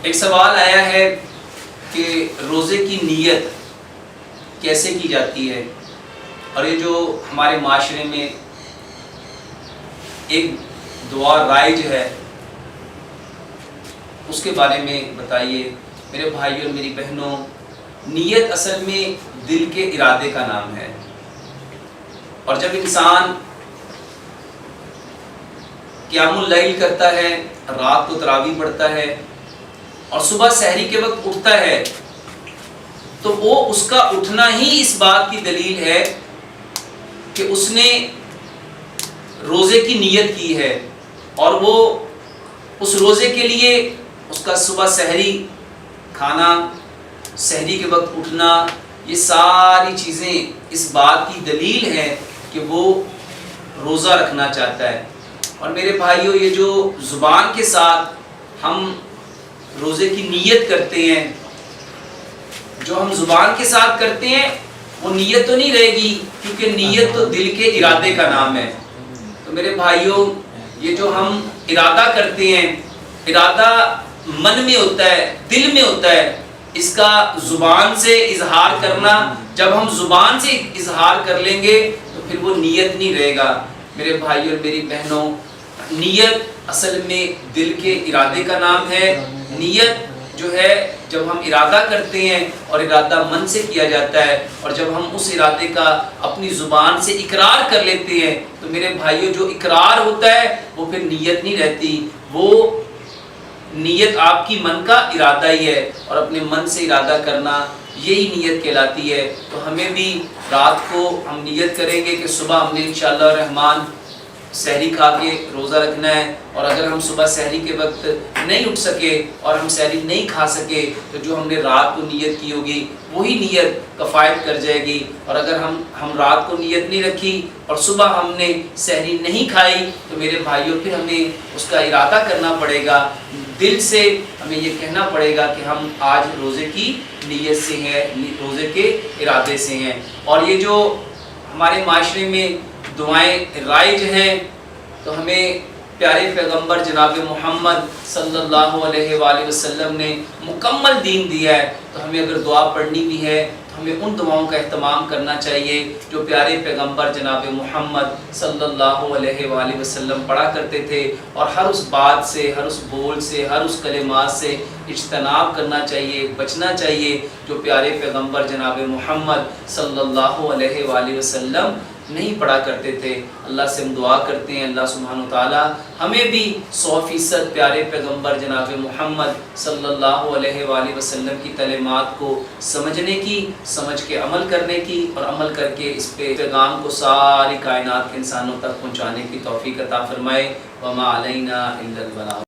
ایک سوال آیا ہے کہ روزے کی نیت کیسے کی جاتی ہے، اور یہ جو ہمارے معاشرے میں ایک دعا رائج ہے اس کے بارے میں بتائیے میرے بھائیوں اور میری بہنوں۔ نیت اصل میں دل کے ارادے کا نام ہے، اور جب انسان قیام اللیل کرتا ہے، رات کو تراویح پڑھتا ہے اور صبح سحری کے وقت اٹھتا ہے، تو وہ اس کا اٹھنا ہی اس بات کی دلیل ہے کہ اس نے روزے کی نیت کی ہے، اور وہ اس روزے کے لیے اس کا صبح سحری کھانا، سحری کے وقت اٹھنا، یہ ساری چیزیں اس بات کی دلیل ہے کہ وہ روزہ رکھنا چاہتا ہے۔ اور میرے بھائیوں، یہ جو زبان کے ساتھ ہم روزے کی نیت کرتے ہیں، جو ہم زبان کے ساتھ کرتے ہیں وہ نیت تو نہیں رہے گی، کیونکہ نیت تو دل کے ارادے کا نام ہے۔ تو میرے بھائیوں، یہ جو ہم ارادہ کرتے ہیں، ارادہ من میں ہوتا ہے، دل میں ہوتا ہے، اس کا زبان سے اظہار کرنا، جب ہم زبان سے اظہار کر لیں گے تو پھر وہ نیت نہیں رہے گا۔ میرے بھائیوں اور میری بہنوں، نیت اصل میں دل کے ارادے کا نام ہے۔ نیت جو ہے جب ہم ارادہ کرتے ہیں اور ارادہ من سے کیا جاتا ہے، اور جب ہم اس ارادے کا اپنی زبان سے اقرار کر لیتے ہیں تو میرے بھائیوں، جو اقرار ہوتا ہے وہ پھر نیت نہیں رہتی، وہ نیت آپ کی من کا ارادہ ہی ہے، اور اپنے من سے ارادہ کرنا یہی نیت کہلاتی ہے۔ تو ہمیں بھی رات کو ہم نیت کریں گے کہ صبح ہم نے انشاءاللہ الرحمن سحری کھا کے روزہ رکھنا ہے، اور اگر ہم صبح سحری کے وقت نہیں اٹھ سکے اور ہم سحری نہیں کھا سکے تو جو ہم نے رات کو نیت کی ہوگی وہی نیت کفایت کر جائے گی۔ اور اگر ہم رات کو نیت نہیں رکھی اور صبح ہم نے سحری نہیں کھائی تو میرے بھائیوں پھر ہمیں اس کا ارادہ کرنا پڑے گا، دل سے ہمیں یہ کہنا پڑے گا کہ ہم آج روزے کی نیت سے ہیں، روزے کے ارادے سے ہیں۔ اور یہ جو ہمارے معاشرے میں دعائیں رائج ہیں، تو ہمیں پیارے پیغمبر جناب محمد صلی اللہ علیہ وآلہ وسلم نے مکمل دین دیا ہے، تو ہمیں اگر دعا پڑھنی بھی ہے تو ہمیں ان دعاؤں کا اہتمام کرنا چاہیے جو پیارے پیغمبر جناب محمد صلی اللہ علیہ وآلہ وسلم پڑھا کرتے تھے، اور ہر اس بات سے، ہر اس بول سے، ہر اس کلمات سے اجتناب کرنا چاہیے، بچنا چاہیے جو پیارے پیغمبر جناب محمد صلی اللہ علیہ وآلہ وسلم نہیں پڑھا کرتے تھے۔ اللہ سے ہم دعا کرتے ہیں اللہ سبحانہ وتعالی ہمیں بھی 100% پیارے پیغمبر جناب محمد صلی اللہ علیہ وآلہ وسلم کی تعلیمات کو سمجھنے کی، سمجھ کے عمل کرنے کی، اور عمل کر کے اس پہ پیغام کو ساری کائنات کے انسانوں تک پہنچانے کی توفیق عطا فرمائے۔ وما علینا الا البلاغ۔